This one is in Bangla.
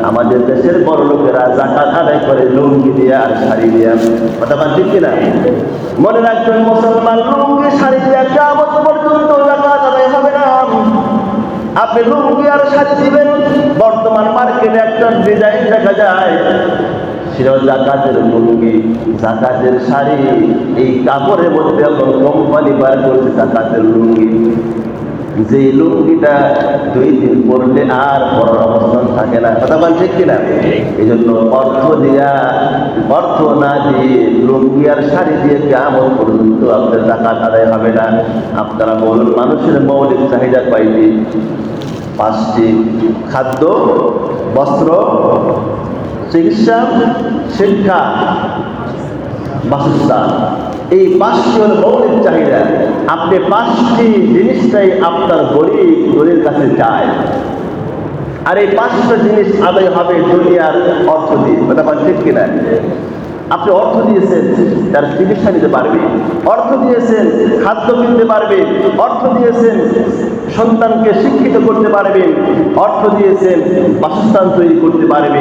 আমাদের দেশের বড় লোকেরা যাকাত আদায় করে লুঙ্গি দিয়া আর শাড়ি দিয়া। কথা বল ঠিক কিনা? মনে রাখবেন মুসলমান, লুঙ্গি শাড়ি দিয়া কিয়ামত পর্যন্ত যাকাত আদায় হবে না। আপনি লুঙ্গি আর শাড়ি দিবেন, বর্তমান মার্কেটে একটা ডিজাইন দেখা যায়, সেটাও জাকাতের লুঙ্গি, জাকাতের শাড়ি। এই কাপড়ের মধ্যে এখন কোম্পানি বার করছে জাকাতের লুঙ্গি, যে লুঙ্গিটা 2 দিন পরলে আর পরার অবস্থান থাকে না। কথা বল ঠিক কিনা? এই জন্য অর্থ না দিয়ে লুঙ্গি আর শাড়ি দিয়ে কিয়ামত পর্যন্ত আপনার জাকাত আদায় হবে না। আপনারা বলুন, মানুষের মৌলিক চাহিদা কয়টি? 5টি: খাদ্য, বস্ত্র, চিকিৎসা, শিক্ষা, বাসস্থান। এই 5টি হল মৌলিক চাহিদা। আপনি 5টি জিনিসটাই আপনার গরিবের কাছে চায়, আর এই 5টা জিনিস আদায় হবে দুনিয়ার অর্থ দিয়ে। কথা বল ঠিক কিনা? আপনি অর্থ দিয়েছেন, তার চিকিৎসা নিতে পারবে, অর্থ দিয়েছেন খাদ্য কিনতে পারবে, অর্থ দিয়েছেন সন্তানকে শিক্ষিত করতে পারবে, অর্থ দিয়েছেন বাসস্থান তৈরি করতে পারবে,